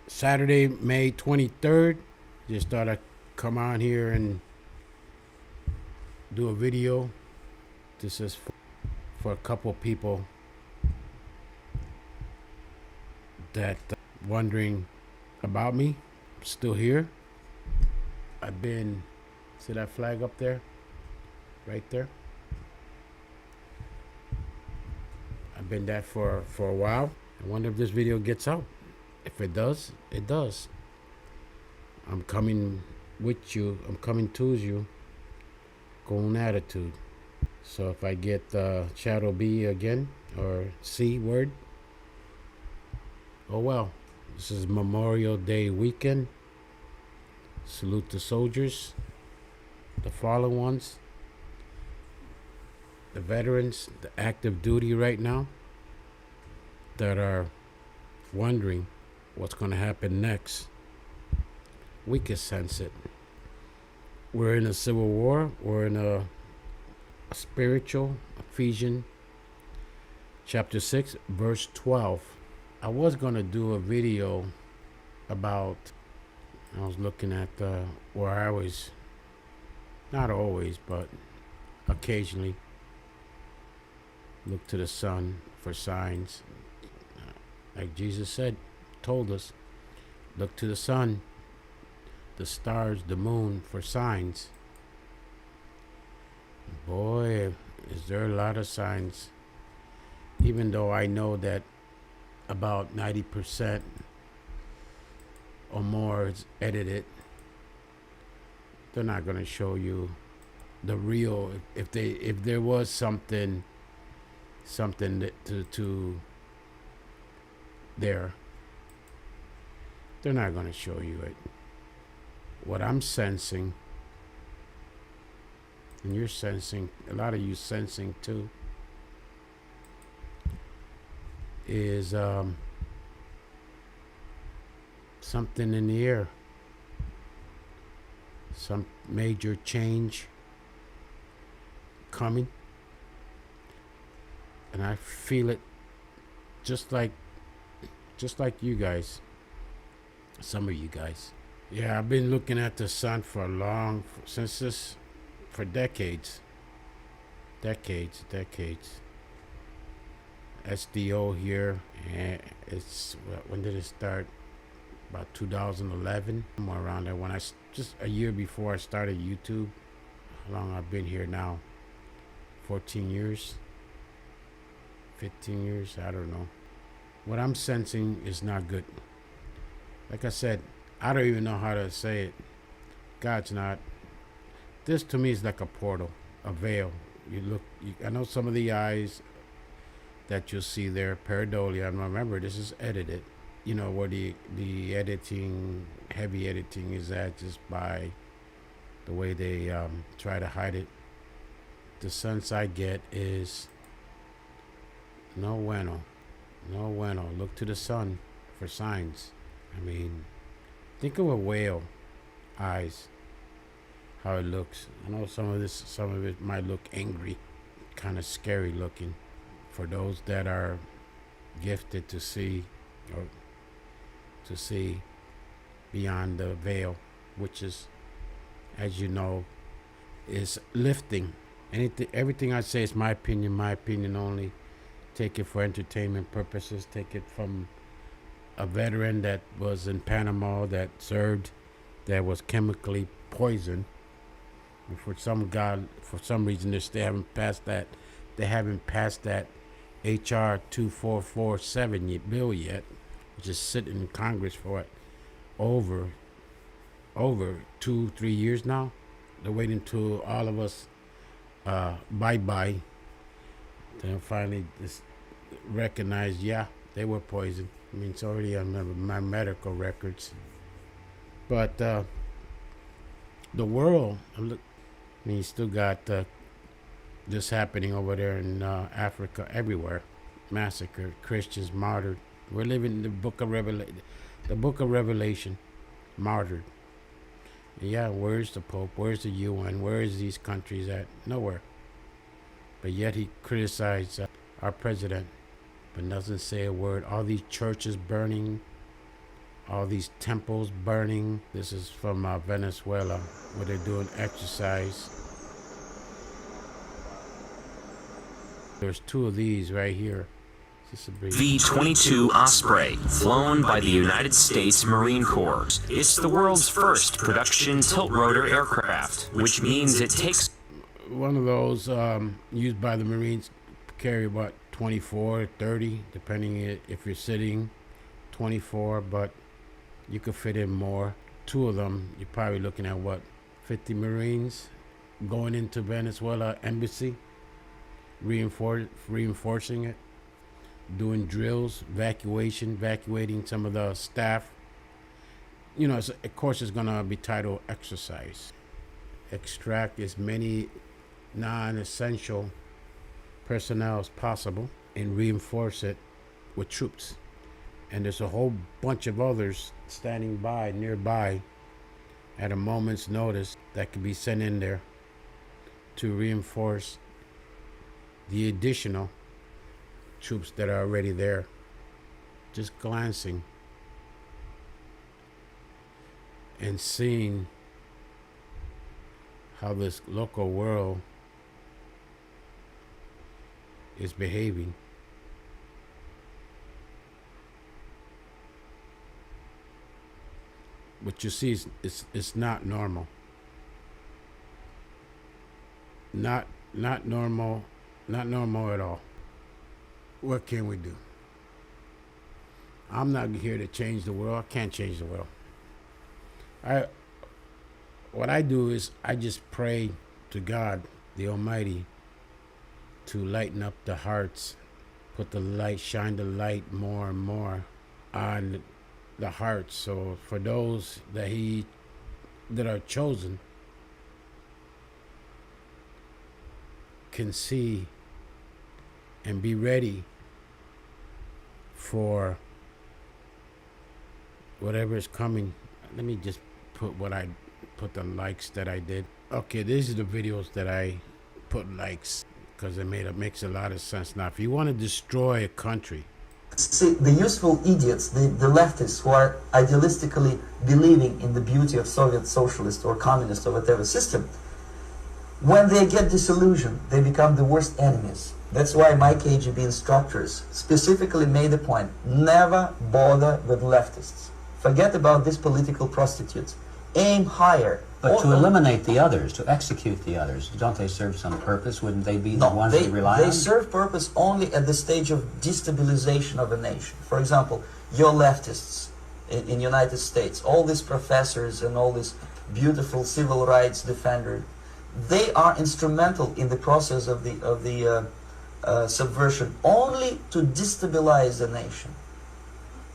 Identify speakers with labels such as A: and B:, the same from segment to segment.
A: Saturday, May 23rd. Just thought I'd come on here and do a video. This is for a couple people that wondering about me. I'm still here. I've been, see that flag up there? Right there? I've been that for a while. I wonder if this video gets out. If it does, it does. I'm coming with you. I'm coming to you. Golden attitude. So if I get shadow B again or C word, oh well. This is Memorial Day weekend. Salute the soldiers, the fallen ones, the veterans, the active duty right now that are wondering what's going to happen next. We can sense it. We're in a civil war. We're in a spiritual, Ephesians chapter 6, verse 12. I was going to do a video about, I was looking at where I always, not always, but occasionally look to the sun for signs. Like Jesus said, told us, look to the sun, the stars, the moon for signs. Boy, is there a lot of signs. Even though I know that about 90% or more is edited, they're not going to show you the real. If there was something to there, they're not going to show you it. What I'm sensing, and you're sensing, a lot of you sensing too, is something in the air. Some major change coming. And I feel it just like you guys. Some of you guys. Yeah, I've been looking at the sun for decades. SDO here, and it's, when did it start? About 2011, somewhere around there. When just a year before I started YouTube. How long I've been here now? 14 years, 15 years, I don't know. What I'm sensing is not good. Like I said, I don't even know how to say it. God's not. This to me is like a portal, a veil. I know some of the eyes that you'll see there, pareidolia, and remember this is edited. You know where the editing, heavy editing is at, just by the way they try to hide it. The sense I get is no bueno. Look to the sun for signs. I mean, think of a whale eyes, how it looks. I know some of it might look angry, kind of scary looking. For those that are gifted to see, or to see beyond the veil, which is, as you know, is lifting. Everything I say is my opinion only. Take it for entertainment purposes. Take it from a veteran that was in Panama that served, that was chemically poisoned. And for some reason, they haven't passed that. They haven't passed that HR 2447 bill yet, which is sitting in Congress for over 2-3 years now. They're waiting till all of us bye. Then finally just recognize, yeah, they were poisoned. I mean, it's already on my medical records. But the world, I mean, you still got this happening over there in Africa, everywhere. Massacred, Christians martyred. We're living in the book of Revelation, martyred. Yeah, where's the Pope? Where's the UN? Where is these countries at? Nowhere. But yet he criticized our president, but doesn't say a word. All these churches burning, all these temples burning. This is from Venezuela, where they're doing exercise. There's two of these right here.
B: V-22 Osprey, flown by the United States Marine Corps. It's the world's first production tilt-rotor aircraft, which means it takes...
A: One of those used by the Marines carry about 24, 30, depending if you're sitting, 24, but you could fit in more. Two of them, you're probably looking at what, 50 Marines going into Venezuela embassy, reinforcing it, doing drills, evacuating some of the staff. You know, of course it's going to be titled exercise. Extract as many non-essential personnel as possible and reinforce it with troops. And there's a whole bunch of others standing by nearby at a moment's notice that could be sent in there to reinforce the additional troops that are already there. Just glancing and seeing how this local world is behaving. What you see is it's not normal. Not normal at all. What can we do? I'm not here to change the world. I can't change the world. What I do is I just pray to God, the Almighty, to lighten up the hearts, shine the light more and more on the hearts. So for those that are chosen can see and be ready for whatever is coming. Let me just put the likes that I did. Okay, these are the videos that I put likes because it makes a lot of sense. Now, if you want to destroy a country,
C: see, the useful idiots, the leftists who are idealistically believing in the beauty of Soviet socialist or communist or whatever system, when they get disillusioned, they become the worst enemies. That's why my KGB instructors specifically made a point: never bother with leftists. Forget about these political prostitutes. Aim higher.
D: But to eliminate the others, to execute the others, don't they serve some purpose? Wouldn't they be the ones they rely on?
C: They serve purpose only at the stage of destabilization of a nation. For example, your leftists in United States, all these professors and all these beautiful civil rights defenders, they are instrumental in the process of the subversion only to destabilize the nation.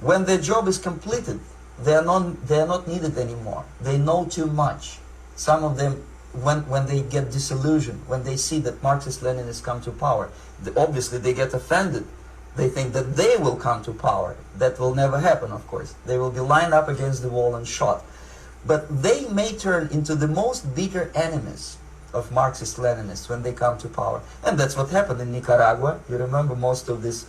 C: When their job is completed, they are not needed anymore. They know too much. Some of them, when they get disillusioned, when they see that Marxist-Leninists come to power, obviously they get offended. They think that they will come to power. That will never happen, of course. They will be lined up against the wall and shot. But they may turn into the most bitter enemies of Marxist-Leninists when they come to power. And that's what happened in Nicaragua. You remember most of these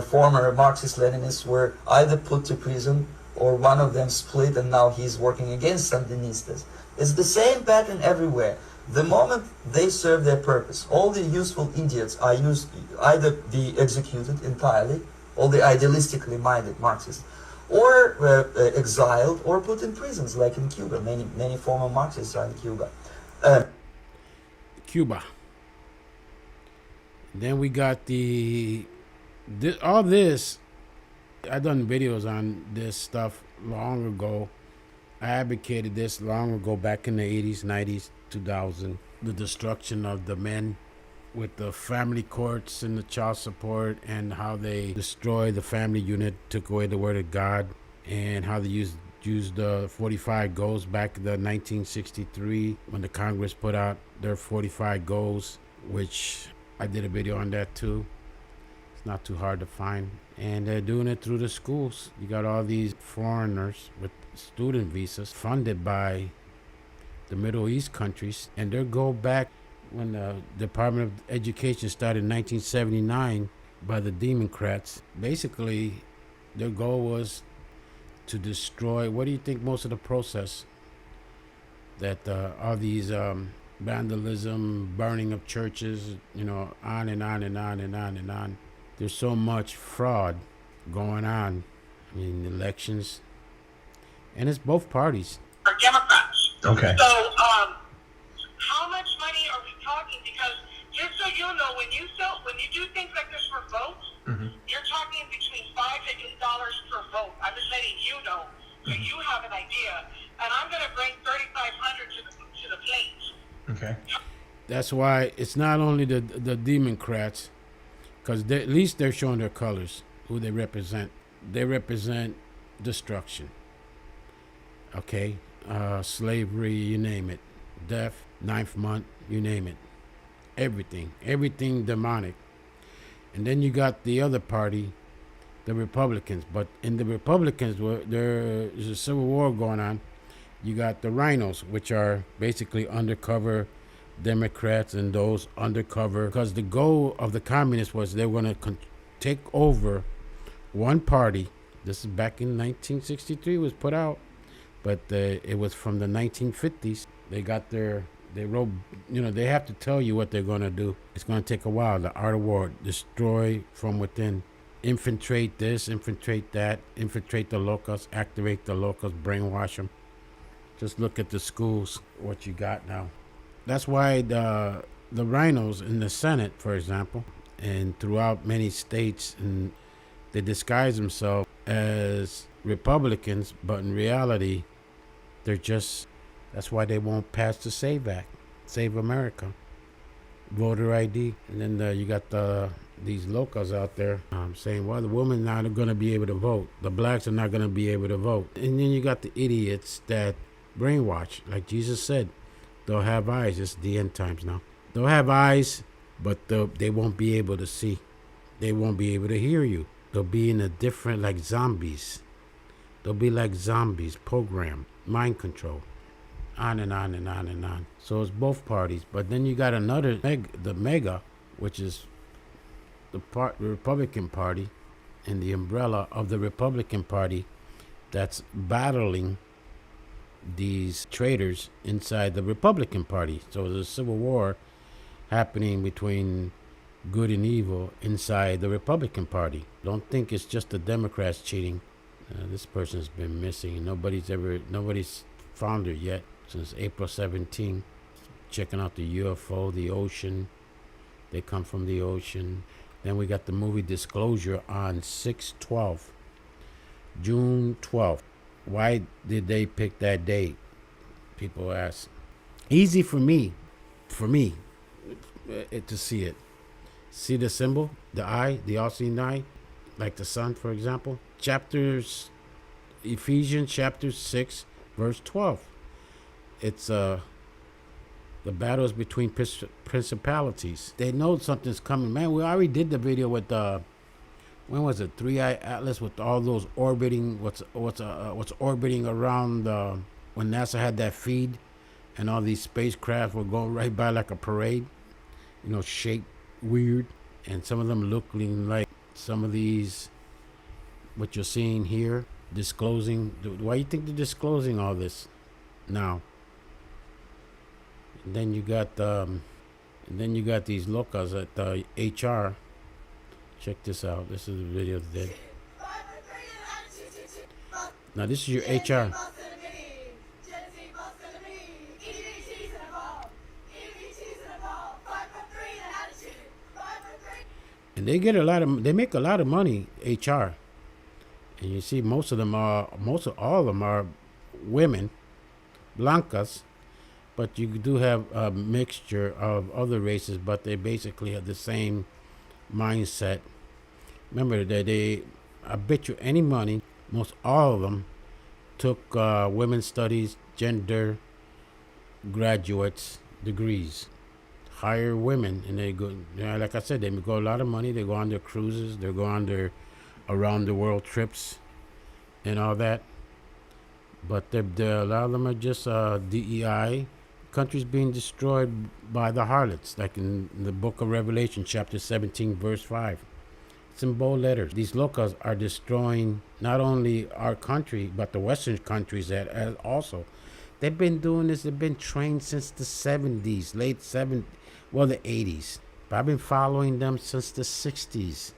C: former Marxist-Leninists were either put to prison or one of them split, and now he's working against Sandinistas. It's the same pattern everywhere. The moment they serve their purpose, all the useful idiots are either be executed entirely, all the idealistically minded Marxists, or exiled or put in prisons, like in Cuba. Many former Marxists are in Cuba.
A: Cuba. Then we got all this. I done videos on this stuff long ago. I advocated this long ago, back in the 80s, 90s, 2000. The destruction of the men with the family courts and the child support, and how they destroyed the family unit, took away the word of God, and how they used the 45 goals back in the 1963 when the Congress put out their 45 goals, which I did a video on that too. It's not too hard to find. And they're doing it through the schools. You got all these foreigners with student visas funded by the Middle East countries, and their goal back when the Department of Education started in 1979 by the Democrats, basically their goal was to destroy. What do you think most of the process that all these vandalism, burning of churches, on and on and on and on and on. There's so much fraud going on in elections, and it's both parties.
E: Are Democrats.
F: Okay.
E: So, how much money are we talking? Because just so you know, when you do things like this for votes, you're talking between $5 to $8 per vote. I'm just letting you know, so you have an idea. And I'm going to bring 3,500 to the plate.
F: Okay.
A: That's why it's not only the Democrats, because at least they're showing their colors, who they represent. They represent destruction. Okay, slavery, you name it, death, ninth month, you name it, everything demonic. And then you got the other party, the Republicans. But in the Republicans, there's a civil war going on. You got the rhinos, which are basically undercover Democrats and those undercover, because the goal of the communists was they were going to take over one party. This is back in 1963, was put out, but it was from the 1950s. They wrote, they have to tell you what they're going to do. It's going to take a while. The art of war, destroy from within, infiltrate this, infiltrate that, infiltrate the locals, activate the locals, brainwash them. Just look at the schools, what you got now. That's why the rhinos in the Senate, for example, and throughout many states, and they disguise themselves as Republicans, but in reality, that's why they won't pass the SAVE Act, Save America, voter ID. And then you got these locals out there saying, well, the women not going to be able to vote. The blacks are not going to be able to vote. And then you got the idiots that brainwash. Like Jesus said, they'll have eyes. It's the end times now. They'll have eyes, but they won't be able to see. They won't be able to hear you. They'll be in a different, like zombies. They'll be like zombies, programmed, mind control. On and on and on and on. So it's both parties. But then you got another, the mega, which is the Republican Party, and the umbrella of the Republican Party that's battling these traitors inside the Republican Party. So there's a civil war happening between good and evil inside the Republican Party. Don't think it's just the Democrats cheating. This person's been missing. Nobody's found her yet since April 17. Checking out the UFO, the ocean. They come from the ocean. Then we got the movie Disclosure on 6/12, June 12th. Why did they pick that date? People ask. Easy for me to see it. See the symbol, the eye, the all-seeing eye, like the sun, for example. Ephesians chapter 6, verse 12. It's the battle is between principalities. They know something's coming. Man, we already did the video with when was it? 3-Eye Atlas with all those orbiting. What's orbiting around when NASA had that feed, and all these spacecraft were going right by like a parade. Shaped weird, and some of them looking like some of these. What you're seeing here, disclosing. Why you think they're disclosing all this now? And then you got these locals at HR. Check this out. This is the video today. Now this is your HR. And they make a lot of money, HR. And you see most of all of them are women, blancas, but you do have a mixture of other races, but they basically have the same mindset. Remember that I bet you any money, most all of them took women's studies, gender graduates degrees. Hire women, and they go, like I said, they go a lot of money. They go on their cruises, they go on their around the world trips and all that. But a lot of them are just DEI. Countries being destroyed by the harlots, like in the book of Revelation, chapter 17, verse 5. It's in bold letters. These locals are destroying not only our country, but the Western countries as also. They've been doing this. They've been trained since the 70s, late 70s, well, the 80s. But I've been following them since the 60s.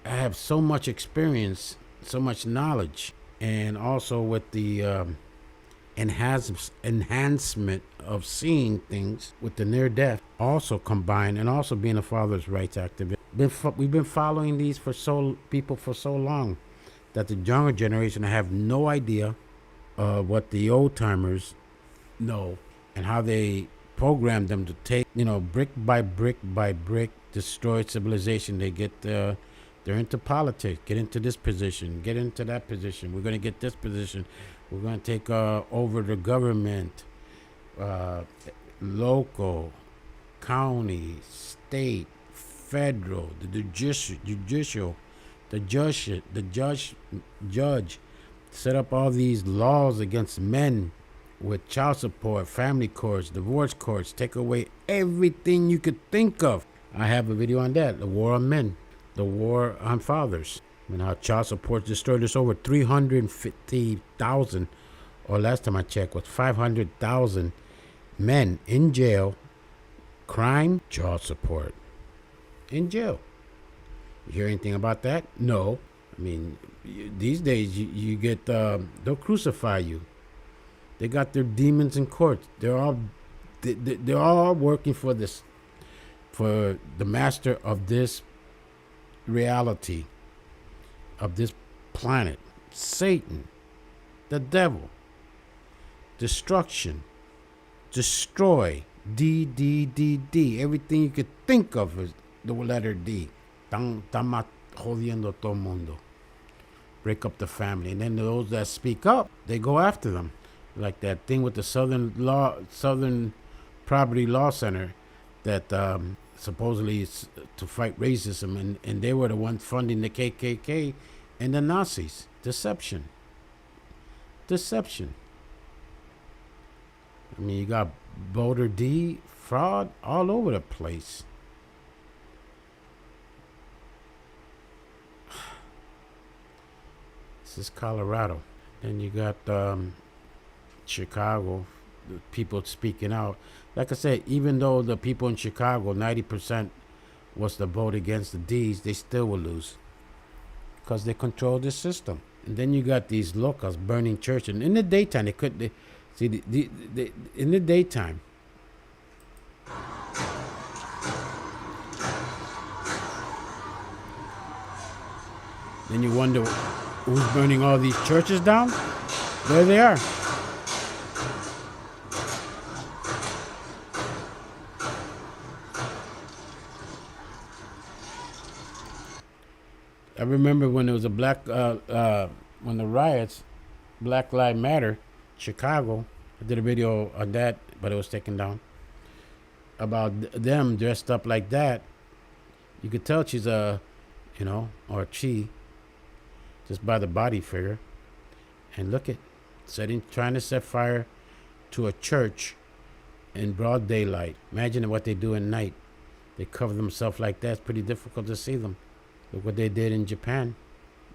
A: I have so much experience, so much knowledge, and also with the enhancement of seeing things with the near death also combined, and also being a father's rights activist. We've been following these people for so long that the younger generation have no idea what the old timers know, and how they program them to take, brick by brick by brick, destroy civilization. They get they're into politics, get into this position, get into that position. We're going to get this position. We're going to take over the government, local, county, state, federal, the judicial, the judge set up all these laws against men with child support, family courts, divorce courts, take away everything you could think of. I have a video on that, the war on men, the war on fathers. And how child support destroyed us. Over 350,000, or last time I checked was 500,000 men in jail. Crime, child support, in jail. You hear anything about that? No. I mean, these days you get they'll crucify you. They got their demons in court. They're all working for this, for the master of this reality, of this planet, Satan, the devil. Destruction, destroy, D. Everything you could think of is the letter D. Están jodiendo todo el mundo. Break up the family, and then those that speak up, they go after them, like that thing with the Southern Property Law Center, that supposedly is to fight racism, and they were the ones funding the KKK and the Nazis. Deception. I mean, you got voter D, fraud all over the place. This is Colorado. Then you got Chicago, the people speaking out. Like I said, even though the people in Chicago, 90% was to vote against the D's, they still will lose because they control the system. And then you got these locals burning churches. And in the daytime, in the daytime, then you wonder who's burning all these churches down. There they are. I remember when there was a when the riots, Black Lives Matter, Chicago. I did a video on that, but it was taken down. About them dressed up like that. You could tell she's or she, just by the body figure. And look at, trying to set fire to a church in broad daylight. Imagine what they do at night. They cover themselves like that. It's pretty difficult to see them. Look what they did in Japan.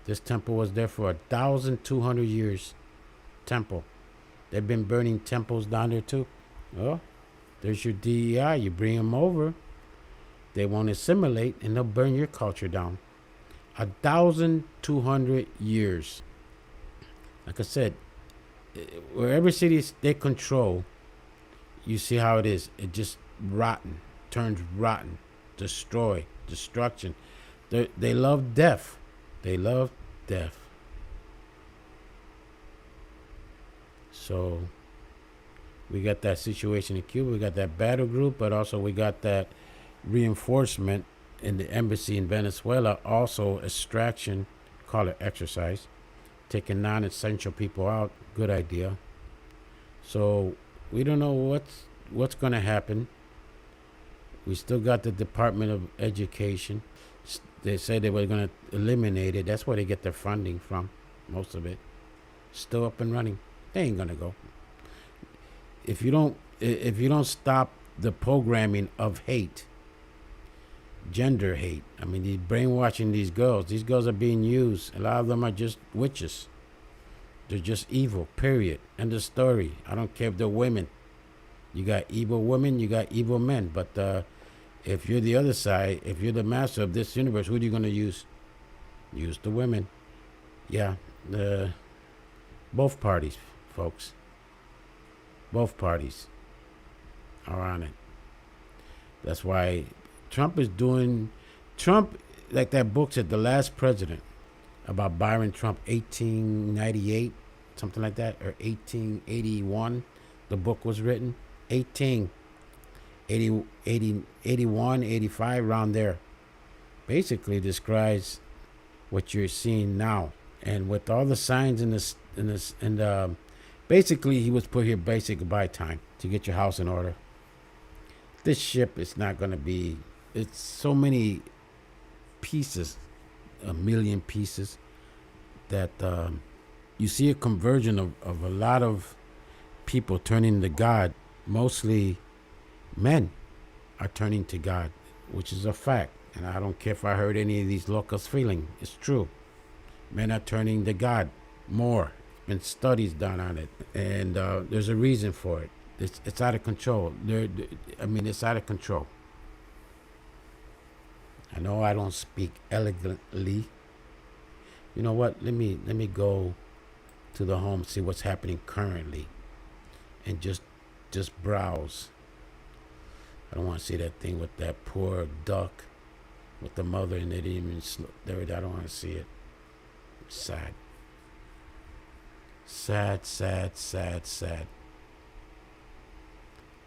A: This temple was there for 1,200 years. Temple. They've been burning temples down there too. Oh, there's your DEI. You bring them over, they won't assimilate, and they'll burn your culture down. 1,200 years. Like I said, wherever cities they control, you see how it is. It just turns rotten, destruction. They love death. They love death. So we got that situation in Cuba. We got that battle group, but also we got that reinforcement in the embassy in Venezuela. Also extraction, call it exercise, taking non-essential people out. Good idea. So we don't know what's going to happen. We still got the Department of Education. They said they were going to eliminate it. That's where they get their funding from, most of it. Still up and running. They ain't going to go. If you don't stop the programming of hate, gender hate. I mean, he's brainwashing these girls. These girls are being used. A lot of them are just witches. They're just evil, period. End of story. I don't care if they're women. You got evil women, you got evil men. But if you're the other side, if you're the master of this universe, who are you going to use? Use the women. Yeah, both parties, folks. Both parties are on it. That's why Trump, like that book said, The Last President, about Byron Trump, 1898, something like that, or 1881, the book was written. 81, 85, around there. Basically describes what you're seeing now. And with all the signs basically he was put here basic by time to get your house in order. This ship is not going to be, it's so many pieces, a million pieces, that you see a conversion of a lot of people turning to God. Mostly men are turning to God, which is a fact. And I don't care if I heard any of these locals feeling. It's true. Men are turning to God more. Been studies done on it, and there's a reason for it. It's out of control. It's out of control. I know I don't speak elegantly. You know what? Let me go to the home, see what's happening currently, and just browse. I don't want to see that thing with that poor duck with the mother, and they didn't even there. I don't want to see it. Sad. Sad, sad, sad, sad.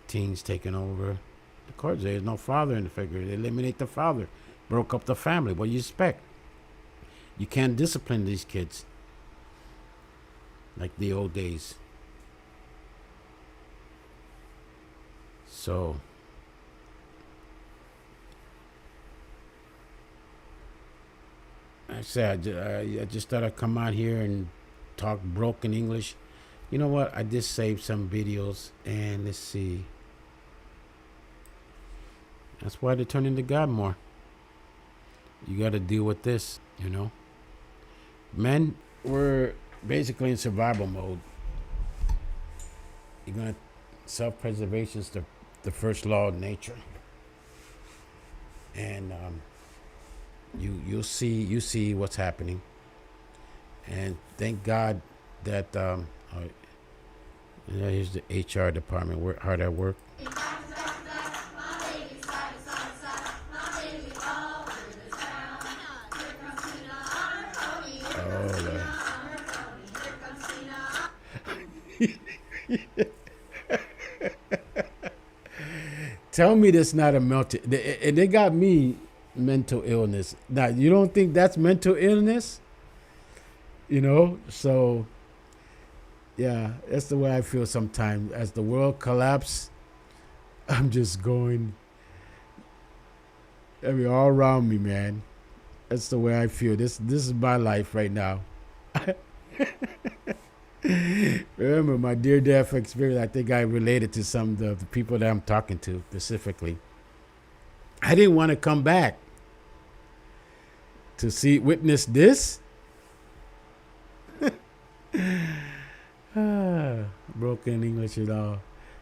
A: Teens taking over. Of course, there's no father in the figure. They eliminate the father. Broke up the family. What do you expect? You can't discipline these kids like the old days. So, I said, I just thought I'd come out here and talk broken English. You know what? I just saved some videos, and let's see. That's why they're turning to God more. You got to deal with this, you know. Men were basically in survival mode. You're gonna self-preservation is the first law of nature, and you see what's happening, and thank God that here's the HR department hard at work. Tell me that's not a and they got me mental illness. Now, you don't think that's mental illness? You know, so yeah, that's the way I feel sometimes. As the world collapses, I'm just going, all around me, man. That's the way I feel. This is my life right now. Remember my dear death experience, I think I related to some of the people that I'm talking to specifically. I didn't want to come back to witness this. Broken English at all.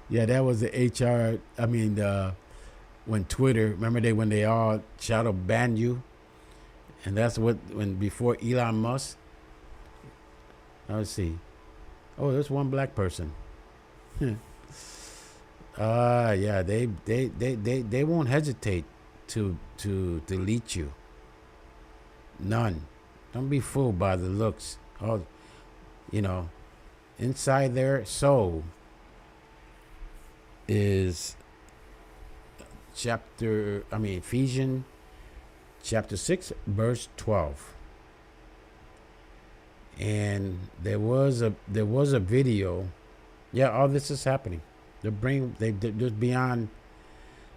A: Yeah, that was the HR. When Twitter, remember when they all shadow banned you? And that's before Elon Musk. Let's see. Oh, there's one black person. Yeah, they won't hesitate to delete you. None. Don't be fooled by the looks. Oh, inside their soul is Ephesians chapter 6, verse 12. And there was a video. Yeah, all this is happening. They're just beyond.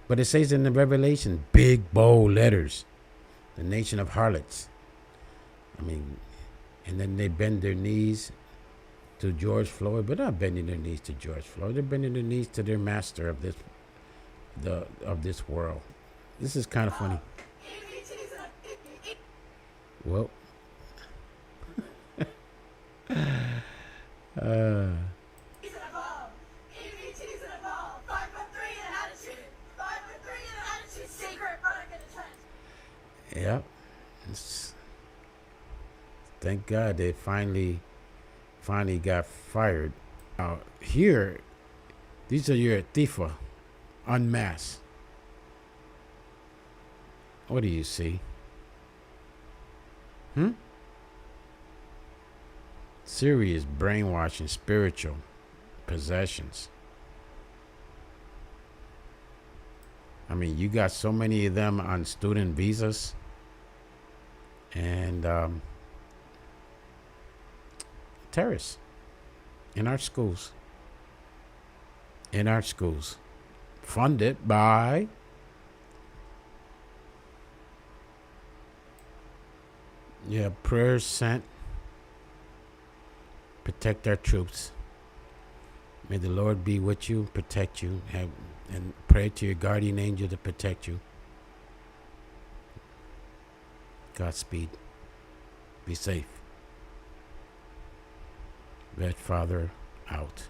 A: But it says in the Revelation, big bold letters, the nation of harlots. And then they bend their knees to George Floyd, but not bending their knees to George Floyd. They're bending their knees to their master of this world. This is kind of funny. Well, yeah. It's, thank God they finally got fired. Here, these are your Tifa, unmasked. What do you see? Serious brainwashing, spiritual possessions. I mean, you got so many of them on student visas, and terrorists in our schools. Funded by prayers sent. Protect our troops. May the Lord be with you, protect you, and pray to your guardian angel to protect you. Godspeed. Be safe. VetFather out.